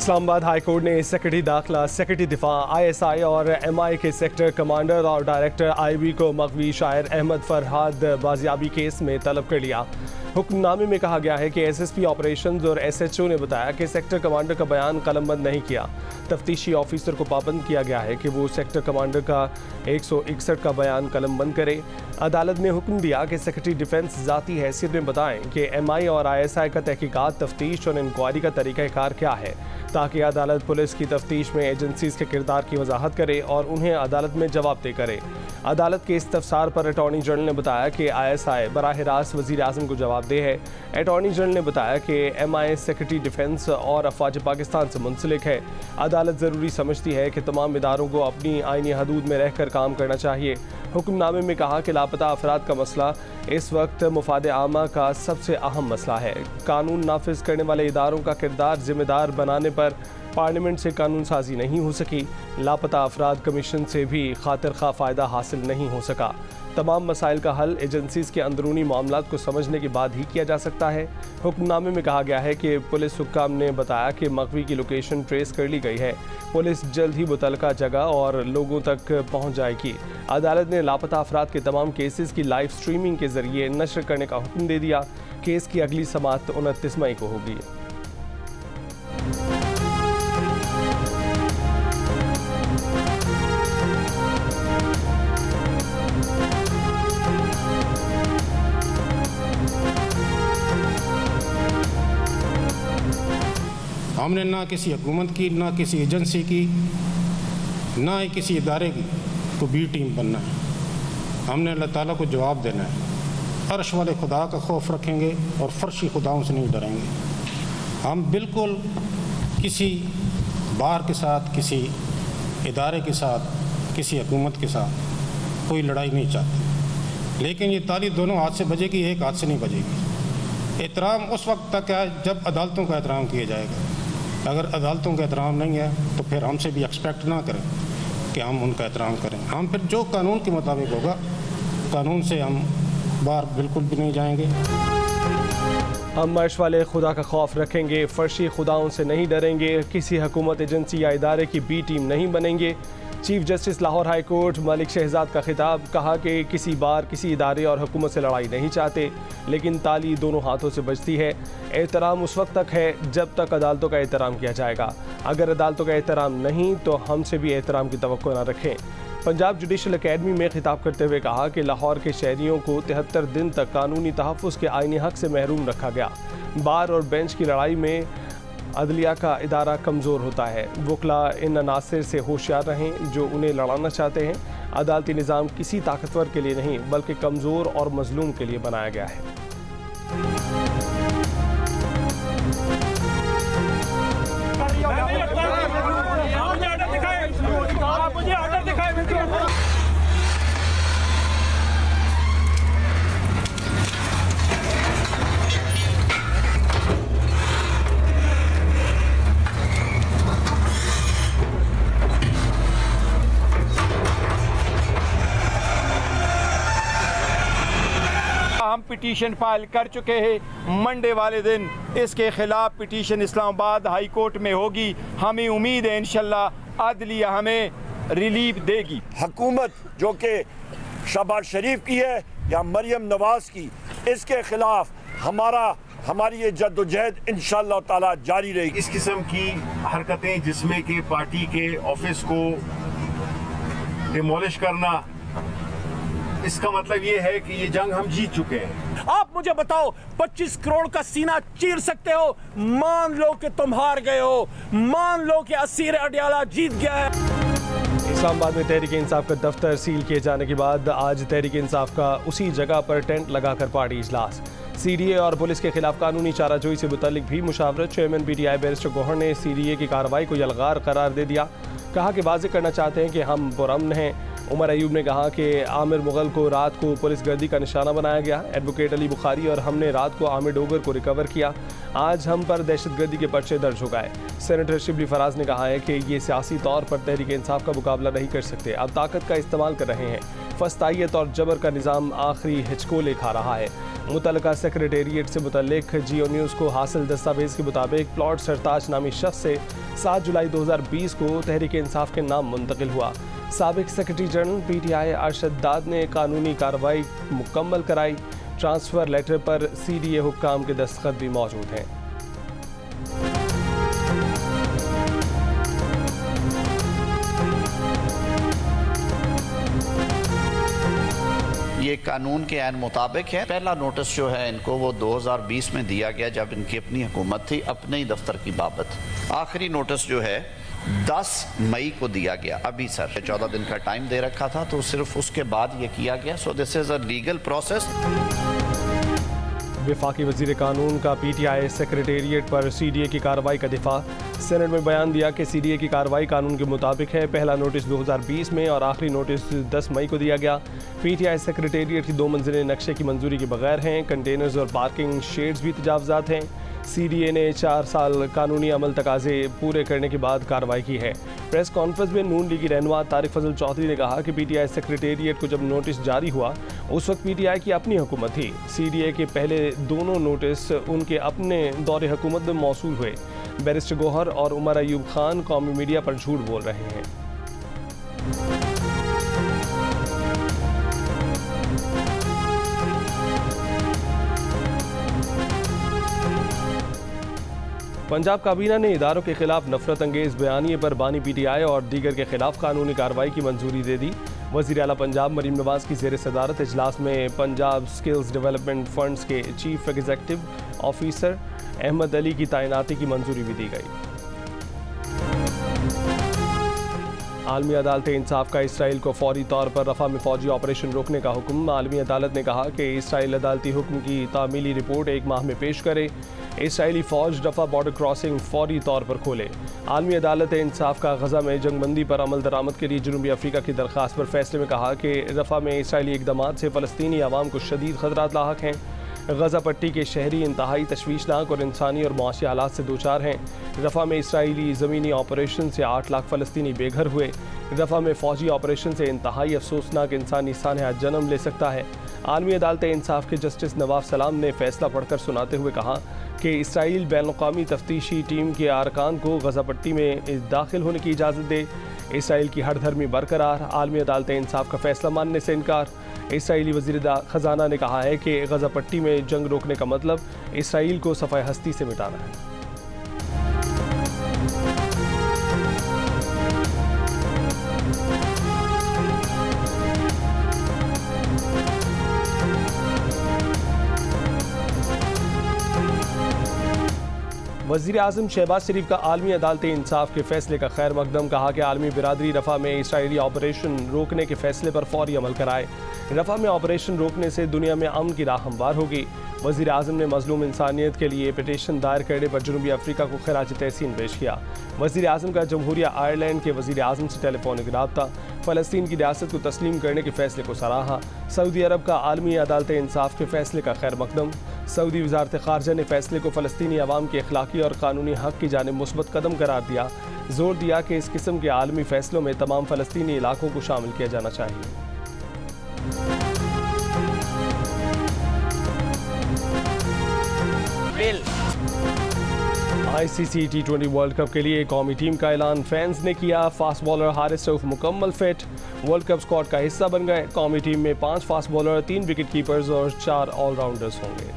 Islamabad high court ने secretary दाखिला, secretary दिफा, ISI और MI के सेक्टर कमांडर और डायरेक्टर IB को मगवी शायर अहमद फरहाद बाजियाबी केस में तलब कर लिया। हुक्मनामे में कहा गया है कि SSP ऑपरेशंस और SHO ने बताया कि सेक्टर कमांडर का बयान कलमबंद नहीं किया। तफ्तीशी ऑफिसर को पाबंद किया गया है कि वो सेक्टर कमांडर का 161 का बयान कलमबंद करे। अदालत ने हुक्म दिया कि सेक्रेटरी डिफेंस ज़ाती हैसियत में बताएं कि MI और ISI का तहकीकात, तफ्तीश और इंक्वायरी का तरीक़ाकार क्या है, ताकि अदालत पुलिस की तफ्तीश में एजेंसीज के किरदार की वजाहत करे और उन्हें अदालत में जवाबदेह करे। अदालत के इस्तफसार पर अटॉर्नी जनरल ने बताया कि ISI बराह रास्त वज़ीर आज़म को जवाबदेह है। अटॉर्नी जनरल ने बताया कि MI सेक्रेटरी डिफेंस और अफवाज पाकिस्तान से मुंसलिक है। अदालत ज़रूरी समझती है कि तमाम इदारों को अपनी आईनी हदूद में रहकर काम करना चाहिए। हुक्मनामे में कहा कि लापता अफराद का मसला इस वक्त मुफाद आमा का सबसे अहम मसला है। कानून नाफिज करने वाले इदारों का किरदार जिम्मेदार बनाने पर पार्लियामेंट से कानून साजी नहीं हो सकी। लापता अफराद कमीशन से भी खातिर खा फ़ायदा हासिल नहीं हो सका। तमाम मसाइल का हल एजेंसीज़ के अंदरूनी मामलात को समझने के बाद ही किया जा सकता है। हुक्मनामे में कहा गया है कि पुलिस हुक्काम ने बताया कि मगवी की लोकेशन ट्रेस कर ली गई है। पुलिस जल्द ही मुतलका जगह और लोगों तक पहुँच जाएगी। अदालत ने लापता अफराद के तमाम केसेस की लाइव स्ट्रीमिंग के ज़रिए नशर करने का हुक्म दे दिया। केस की अगली समाअत 29 मई को होगी। हमने ना किसी हुकूमत की, ना किसी एजेंसी की, ना ही किसी इदारे की को बी टीम बनना है। हमने अल्लाह ताला को जवाब देना है। अर्श वाले खुदा का खौफ रखेंगे और फर्शी खुदाओं से नहीं डरेंगे। हम बिल्कुल किसी बार के साथ, किसी इदारे के साथ, किसी हुकूमत के साथ कोई लड़ाई नहीं चाहते, लेकिन ये ताली दोनों हाथ से बजेगी, एक हाथ से नहीं बजेगी। एहतराम उस वक्त तक है जब अदालतों का एहतराम किया जाएगा। अगर अदालतों का एहतराम नहीं है तो फिर हमसे भी एक्सपेक्ट ना करें कि हम उनका एहतराम करें। हम फिर जो कानून के मुताबिक होगा, कानून से हम बाहर बिल्कुल भी नहीं जाएंगे। हम अर्श वाले खुदा का खौफ रखेंगे, फर्शी खुदाओं से नहीं डरेंगे, किसी हुकूमत, एजेंसी या इदारे की बी टीम नहीं बनेंगे। Chief justice Lahore high court Malik Shahzad का खिताब। कहा कि किसी बार किसी इदारे और हुकूमत से लड़ाई नहीं चाहते, लेकिन ताली दोनों हाथों से बजती है। एहतराम उस वक्त तक है जब तक अदालतों का एहतराम किया जाएगा। अगर अदालतों का एहतराम नहीं तो हमसे भी एहतराम की तवक्को न रखें। पंजाब जुडिशल अकेडमी में खिताब करते हुए कहा कि लाहौर के शहरियों को 73 दिन तक कानूनी तहफ़्फ़ुज़ के आईनी हक़ से महरूम रखा गया। बार और बेंच की लड़ाई में अदलिया का इदारा कमज़ोर होता है। वकला इन अनासर से होशियार रहें जो उन्हें लड़ाना चाहते हैं। अदालती निज़ाम किसी ताकतवर के लिए नहीं बल्कि कमज़ोर और मज़लूम के लिए बनाया गया है। हम पिटीशन फाइल कर चुके हैं। मंडे वाले दिन इसके खिलाफ पिटीशन इस्लामाबाद हाई कोर्ट में होगी। हमें उम्मीद है इंशाल्लाह अदलिया हमें रिलीफ देगी। हुकूमत जो कि शहबाज शरीफ की है या मरियम नवाज की, इसके खिलाफ हमारी ये जद्दोजहद इंशाअल्लाह ताला जारी रहेगी। इस किस्म की हरकतें जिसमें कि पार्टी के ऑफिस को डिमोलिश करना, इसका मतलब ये है कि ये जंग हम जीत चुके हैं। आप मुझे बताओ, 25 करोड़ का सीना चीर सकते हो? मान लो कि तुम हार गए हो, मान लो कि असीर अडियाला जीत गया है। इस्लामाबाद में तहरीक इंसाफ का दफ्तर सील किए जाने के बाद आज तहरीक इंसाफ का उसी जगह पर टेंट लगाकर पार्टी इजलास। CDA और पुलिस के खिलाफ कानूनी चाराजोई से मुतल्लिक भी मुशावरत। चेयरमैन PTI बैरिस्टर गौहर ने CDA की कार्रवाई को यलगार करार दे दिया। कहा कि वाज़ेह करना चाहते हैं कि हम पुरअमन हैं। उमर अयूब ने कहा कि आमिर मुगल को रात को पुलिस गर्दी का निशाना बनाया गया। एडवोकेट अली बुखारी और हमने रात को आमिर डोगर को रिकवर किया। आज हम पर दहशतगर्दी के पर्चे दर्ज हो गए। सेनेटर शिबली फराज ने कहा है कि ये सियासी तौर पर तहरीक इंसाफ का मुकाबला नहीं कर सकते, अब ताकत का इस्तेमाल कर रहे हैं। फस्तायत और जबर का निज़ाम आखिरी हिचकोले खा रहा है। मुतल्लिका सेक्रेटेरिएट से मुतल्लिक जियो न्यूज़ को हासिल दस्तावेज़ के मुताबिक प्लॉट सरताज नामी शख्स से 7 जुलाई 2020 को तहरीक इंसाफ के नाम मुंतकिल हुआ। साबिक सेक्रेटरी जनरल PTI अरशद दाद ने कानूनी कार्रवाई मुकम्मल कराई। ट्रांसफ़र लेटर पर CDA हुक्काम के दस्तखत भी मौजूद हैं। ये कानून के ऐन मुताबिक है। पहला नोटिस जो है इनको वो 2020 में दिया गया जब इनकी अपनी हुकूमत थी, अपने ही दफ्तर की बाबत। आखिरी नोटिस जो है 10 मई को दिया गया। अभी सर 14 दिन का टाइम दे रखा था, तो सिर्फ उसके बाद ये किया गया। So this is a legal process. वफाकी वज़ीर कानून का PTI सेक्रेटेरिएट पर CDA की कार्रवाई का दिफा। सेनेट में बयान दिया कि CDA की कार्रवाई कानून के मुताबिक है। पहला नोटिस 2020 में और आखिरी नोटिस 10 मई को दिया गया। PTI सेक्रेटेरिएट की 2 मंजिलें नक्शे की मंजूरी के बगैर हैं। कंटेनर्स और पार्किंग शेड्स भी तजावज़ात हैं। CDA ने 4 साल कानूनी अमल तकाजे पूरे करने के बाद कार्रवाई की है। प्रेस कॉन्फ्रेंस में नून लीगी रहनुमा तारिक फजल चौधरी ने कहा कि PTI सेक्रेटेरिएट को जब नोटिस जारी हुआ उस वक्त PTI की अपनी हुकूमत थी। CDA के पहले दोनों नोटिस उनके अपने दौरे हुकूमत में मौसूल हुए। बैरिस्टर गौहर और उमर अयूब खान कौमी मीडिया पर झूठ बोल रहे हैं। पंजाब काबीना ने इदारों के खिलाफ नफरत अंगेज बयानिए पर बानी PTI और दीगर के खिलाफ कानूनी कार्रवाई की मंजूरी दे दी। वज़ीर आला पंजाब मरीम नवाज की ज़ेर सदारत इजलास में पंजाब स्किल्स डेवलपमेंट फंड्स के chief executive officer Ahmad Ali की तैनाती की मंजूरी भी दी गई। आलमी अदालत इंसाफ का इसराइल को फौरी तौर पर रफ़ा में फ़ौजी ऑपरेशन रोकने का हुक्म। आलमी अदालत ने कहा कि इसराइल अदालती हुक्म की तामीली रिपोर्ट 1 माह में पेश करे। इसराइली फ़ौज रफ़ा बॉर्डर क्रॉसिंग फौरी तौर पर खोले। आलमी अदालत इंसाफ का गज़ा में जंगबंदी पर अमल दरामद के लिए जनूबी अफ्रीका की दरख्वास्त पर फैसले में कहा कि रफ़ा में इसराइली इक़दाम से फ़लस्तीनी अवाम को शदीद ख़तरात लाहक हैं। गज़ा पट्टी के शहरी इंतहाई तशवीशनाक और इंसानी और मुआशी हालात से दोचार हैं। रफ़ा में इसराइली ज़मीनी ऑपरेशन से 8 लाख फ़लस्तीनी बेघर हुए। रफ़ा में फ़ौजी ऑपरेशन से इंतहाई अफसोसनाक इंसानी सानहा जन्म ले सकता है। आलमी अदालत इंसाफ के जस्टिस नवाब सलाम ने फैसला पढ़कर सुनाते हुए कहा कि इसराइल बैनुल-अक़वामी तफ्तीशी टीम के अरकान को गज़ा पट्टी में दाखिल होने की इजाज़त दे। इसराइल की हरधर्मी बरकरार। आलमी अदालत इंसाफ का फैसला मानने से इनकार। इसराइली वज़ीर ख़जाना ने कहा है कि गज़ा पट्टी में जंग रोकने का मतलब इसराइल को सफ़ाए हस्ती से मिटाना है। वज़ीर आज़म शहबाज शरीफ का आलमी अदालत इंसाफ के फैसले का खैर मकदम। कहा कि आलमी बिरादरी रफ़ा में इसराइली ऑपरेशन रोकने के फैसले पर फौरी अमल कराए। रफ़ा में ऑपरेशन रोकने से दुनिया में अमन की राह हमवार होगी। वज़ीर आज़म ने मज़लूम इंसानियत के लिए पिटीशन दायर करने पर जनूबी अफ्रीका को खिराज तहसीन पेश किया। वज़ीर आज़म का जमहूरिया आयरलैंड के वज़ीर आज़म से टेलीफोनिक रब्ता। फ़लस्तीन की रियासत को तस्लीम करने के फैसले को सराहा। सऊदी अरब का आलमी अदालत इंसाफ के फैसले का खैर मकदम। सऊदी वज़ारत ख़ारजा ने फैसले को फ़लस्तीनी अवाम के अखलाकी और कानूनी हक़ की जानिब मुस्बत कदम करार दिया। जोर दिया कि इस किस्म के आलमी फ़ैसलों में तमाम फ़लस्तीनी इलाकों को शामिल किया जाना चाहिए। ICC T20 वर्ल्ड कप के लिए कौमी टीम का ऐलान फैंस ने किया। फास्ट बॉलर हारिस रऊफ मुकम्मल फिट, वर्ल्ड कप स्क्वाड का हिस्सा बन गए। कौमी टीम में 5 फास्ट बॉलर, 3 विकेट कीपर्स और 4 ऑलराउंडर्स होंगे।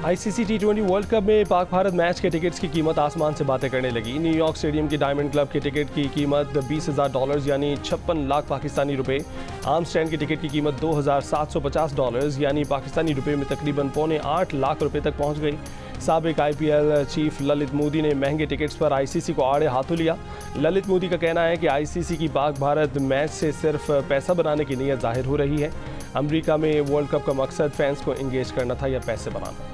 ICC T20 वर्ल्ड कप में पाक भारत मैच के टिकट्स की कीमत आसमान से बातें करने लगी। न्यूयॉर्क स्टेडियम के डायमंड क्लब के टिकट की कीमत $20,000 यानी 56 लाख पाकिस्तानी रुपए। आर्म स्टैंड की टिकट की कीमत $2,750 यानी पाकिस्तानी रुपए में तकरीबन $8.25 लाख तक पहुंच गई। साबिक IPL चीफ ललित मोदी ने महंगे टिकट्स पर ICC को आड़े हाथों लिया। ललित मोदी का कहना है कि ICC की पाक भारत मैच से सिर्फ पैसा बनाने की नीयत जाहिर हो रही है। अमेरिका में वर्ल्ड कप का मकसद फैंस को इंगेज करना था या पैसे बनाना।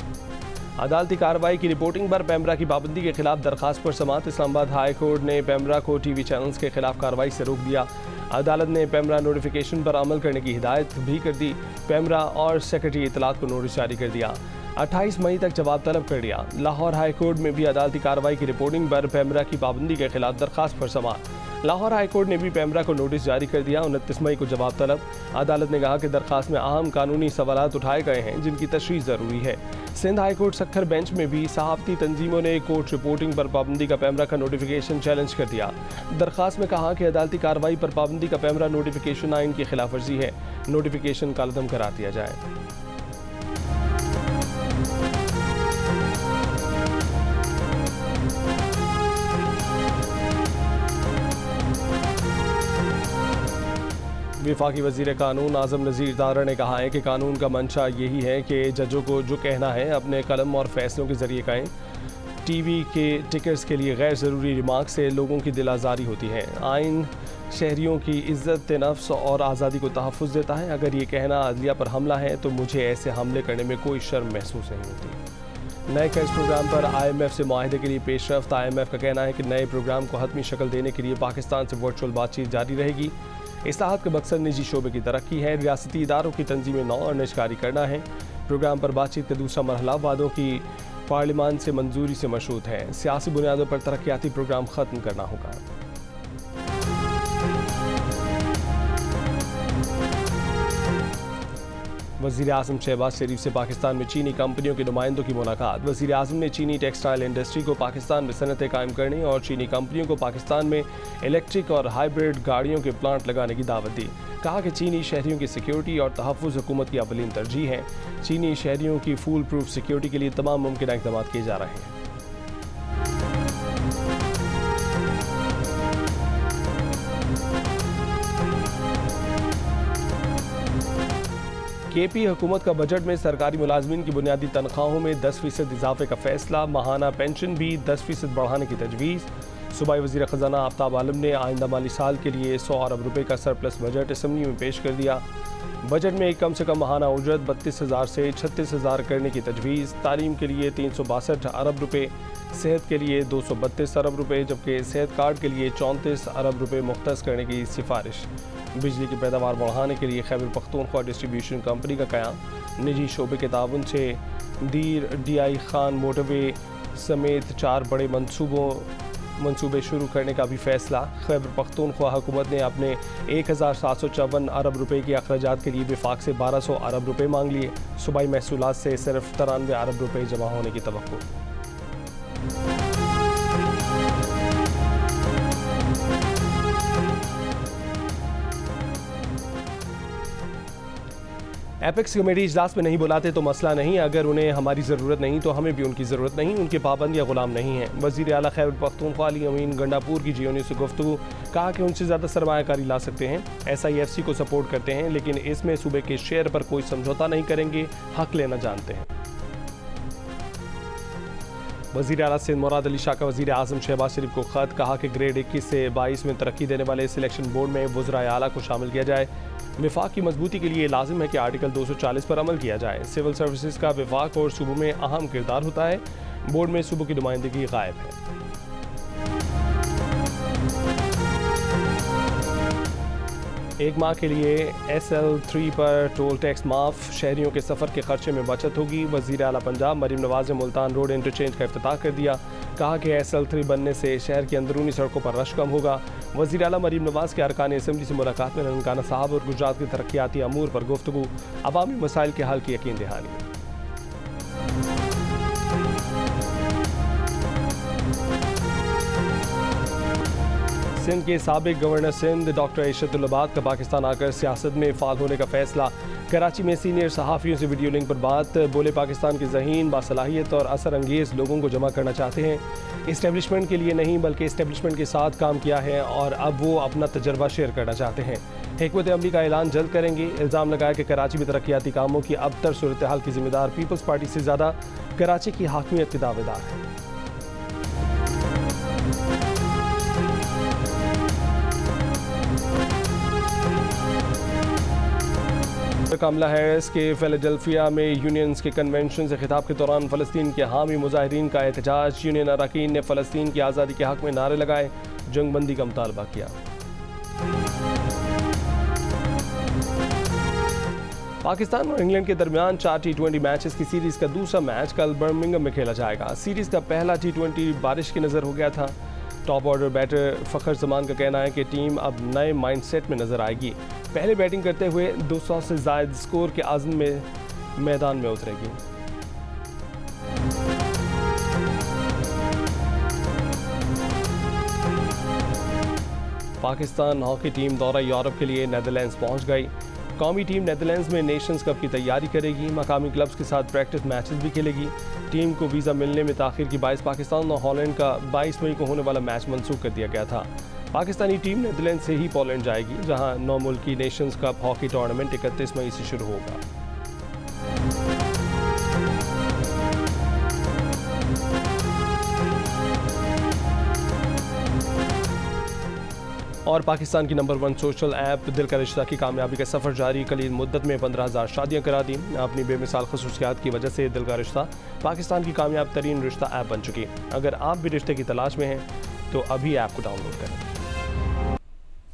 अदालती कार्रवाई की रिपोर्टिंग पर पैमरा की पाबंदी के खिलाफ दरखास्त पर समाअत। इस्लामाबाद हाई कोर्ट ने पैमरा को टीवी चैनल्स के खिलाफ कार्रवाई से रोक दिया। अदालत ने पैमरा नोटिफिकेशन पर अमल करने की हिदायत भी कर दी। पैमरा और सेक्रेटरी इत्तलात को नोटिस जारी कर दिया। 28 मई तक जवाब तलब कर लिया। लाहौर हाई कोर्ट में भी अदालती कार्रवाई की रिपोर्टिंग पर पैमरा की पाबंदी के खिलाफ दरखास्त पर समाअत। लाहौर हाई कोर्ट ने भी पैमरा को नोटिस जारी कर दिया। 29 मई को जवाब तलब। अदालत ने कहा कि दरखास्त में अहम कानूनी सवालात उठाए गए हैं जिनकी तशरीह ज़रूरी है। Sindh high court Sukkur bench में भी सहाफ़ती तंजीमों ने कोर्ट रिपोर्टिंग पर पाबंदी का पैमरा का नोटिफिकेशन चैलेंज कर दिया। दरखास्त में कहा कि अदालती कार्रवाई पर पाबंदी का पैमरा नोटिफिकेशन आइन की खिलाफ वर्जी है। नोटिफिकेशन कालदम करार दिया जाए। वफाकी वज़ीर कानून आज़म नज़ीर दारा ने कहा है कि कानून का मंशा यही है कि जजों को जो कहना है अपने कलम और फैसलों के ज़रिए कहें। टीवी के टिकट्स के लिए गैर ज़रूरी रिमार्क से लोगों की दिल आज़ारी होती है। आइन शहरियों की इज़्ज़त नफ्स और आज़ादी को तहफ़्फ़ुज़ देता है। अगर ये कहना अदलिया पर हमला है तो मुझे ऐसे हमले करने में कोई शर्म महसूस नहीं होती। नए कर्ज प्रोग्राम पर IMF से मुआहदे के लिए पेशरफ्त। IMF का कहना है कि नए प्रोग्राम को हतमी शक्ल देने के लिए पाकिस्तान से वर्चुअल बातचीत जारी रहेगी। इस्लाहात का मकसद निजी शोबे की तरक्की है। रियासती इदारों की तंजीमें नौ और निजकारी करना है। प्रोग्राम पर बातचीत का दूसरा मरहला वादों की पार्लियामान से मंजूरी से मशरूत है। सियासी बुनियादों पर तरक्याती प्रोग्राम ख़त्म करना होगा। वज़ीर आज़म शहबाज शरीफ से पाकिस्तान में चीनी कंपनियों के नुमाइंदों की मुलाकात। वज़ीर आज़म ने चीनी टेक्सटाइल इंडस्ट्री को पाकिस्तान में सनतें कायम करने और चीनी कंपनियों को पाकिस्तान में इलेक्ट्रिक और हाइब्रिड गाड़ियों के प्लांट लगाने की दावत दी। कहा कि चीनी शहरियों की सिक्योरिटी और तहफ़्फ़ुज़ हुकूमत की अवलीन तरजीह है। चीनी शहरियों की फूल प्रूफ सिक्योरिटी के लिए तमाम मुमकिन इक़दाम किए जा रहे हैं। KP हुकूमत का बजट में सरकारी मुलाजमीन की बुनियादी तनख्वाहों में 10% इजाफे का फैसला। माहाना पेंशन भी 10% बढ़ाने की तजवीज़। सूबाई वज़ीर ख़जाना आफ्ताब आलम ने आइंदा माली साल के लिए 100 अरब रुपये का सरप्लस बजट असम्बली में पेश कर दिया। बजट में कम से कम माहाना उजरत 32,000 से 36,000 करने की तजवीज़। तालीम के लिए 362 अरब रुपये, सेहत के लिए 232 अरब रुपये, जबकि सेहत कार्ड के लिए 34 अरब रुपये मुख्तस करने की सिफारिश। बिजली की पैदावार बढ़ाने के लिए खैबर पख्तूनख्वा डिस्ट्रीब्यूशन कंपनी का क़याम। निजी शोबे के ताउन से दीर DI खान मोटरवे समेत 4 बड़े मंसूबे शुरू करने का भी फैसला। खैबर पख्तूनख्वा हुकूमत ने अपने 1754 अरब रुपये के अखराजात के लिए वफाक से 1200 अरब रुपये मांग लिए। सूबाई महसूलात से सिर्फ 93 अरब रुपये जमा होने की तवक्को। एपेक्स कमेटी इजलास में नहीं बुलाते तो मसला नहीं, अगर उन्हें हमारी ज़रूरत नहीं तो हमें भी उनकी ज़रूरत नहीं। उनके पाबंद या ग़ुलाम नहीं है। वज़ीर आला खैबर पख्तूनख्वा अली अमीन गंडापुर की GNU से गुफ्तगू। कहा कि उनसे ज़्यादा सरमायाकारी ला सकते हैं। SIFC को सपोर्ट करते हैं लेकिन इसमें सूबे के शेयर पर कोई समझौता नहीं करेंगे। हक लेना जानते हैं। वज़ीर आला सिंध मुराद अली शाह का वज़ीर आज़म शहबाज शरीफ को ख़त। कहा कि ग्रेड 21 से 22 में तरक्की देने वाले सिलेक्शन बोर्ड में वज़राए आला को शामिल किया जाए। विफाक की मजबूती के लिए लाजिम है कि आर्टिकल 240 पर अमल किया जाए। सिविल सर्विसेज का विफाक और सूबों में अहम किरदार होता है। बोर्ड में सूबों की नुमाइंदगी गायब है। एक माह के लिए SL3 पर टोल टैक्स माफ़। शहरियों के सफ़र के खर्चे में बचत होगी। वज़ीर आला पंजाब मरीम नवाज़ ने मुल्तान रोड इंटरचेंज का इफ्तिताह कर दिया। कहा कि SL3 बनने से शहर की अंदरूनी सड़कों पर रश कम होगा। वज़ीर आला मरीम नवाज़ के अरकान असम्बली से मुलाकात में ननकाना साहब और गुजरात के तरक्याती अमूर पर गुफ्तगू। अवामी मसाइल के हल की यकीन दहानी। सिंध के साबिक गवर्नर सिंध डॉक्टर इशरतुल अबाद का पाकिस्तान आकर सियासत में फ़ाल होने का फैसला। कराची में सीनियर सहाफ़ियों से वीडियो लिंक पर बात। बोले पाकिस्तान के ज़हीन बासलाहियत और असर अंगेज़ लोगों को जमा करना चाहते हैं। इस्टेब्लिशमेंट के लिए नहीं बल्कि इस्टेब्लिशमेंट के साथ काम किया है और अब वो अपना तजर्बा शेयर करना चाहते हैं। हिकमत अमली का ऐलान जल्द करेंगे। इल्ज़ाम लगाया कि कराची में तरक्याती कामों की अबतर सूरत हाल की जिम्मेदार पीपल्स पार्टी से ज़्यादा कराची की हाकमियत के दावेदार है। कमला हैरिस के फिलाडेल्फिया में यूनियंस के कन्वेंशन से खिताब के दौरान फ़लस्तीन के हामी मुजाहिरीन का एहतजाज। यूनियन अरकान ने फ़लस्तीन की आज़ादी के हक़ में नारे लगाए, जंगबंदी का मुतालबा किया। पाकिस्तान और इंग्लैंड के दरमियान 4 T20 मैचेस की सीरीज़ का दूसरा मैच कल बर्मिंघम में खेला जाएगा। सीरीज़ का पहला T20 बारिश की नज़र हो गया था। Top order batter Fakhar Zaman का कहना है कि टीम अब नए माइंडसेट में नज़र आएगी। पहले बैटिंग करते हुए 200 से ज़ायद स्कोर के आज़म में मैदान में उतरेगी। पाकिस्तान हॉकी टीम दौरा यूरोप के लिए नेदरलैंड्स पहुंच गई। कौमी टीम नेदरलैंड्स में नेशंस कप की तैयारी करेगी। मकामी क्लब्स के साथ प्रैक्टिस मैचेस भी खेलेगी। टीम को वीज़ा मिलने में ताख़ीर की बाइस पाकिस्तान और हॉलैंड का 22 मई को होने वाला मैच मनसूख कर दिया गया था। पाकिस्तानी टीम नेदरलैंड से ही पोलैंड जाएगी, जहां 9 मुल्की नेशंस कप हॉकी टूर्नामेंट 31 मई से शुरू होगा। और पाकिस्तान की नंबर 1 सोशल ऐप दिल का रिश्ता की कामयाबी का सफ़र जारी। कलील मुद्दत में 15,000 शादियाँ करा दी। अपनी बेमिसाल खसूसियात की वजह से दिल का रिश्ता पाकिस्तान की कामयाब तरीन रिश्ता ऐप बन चुकी। अगर आप भी रिश्ते की तलाश में हैं तो अभी ऐप को डाउनलोड करें।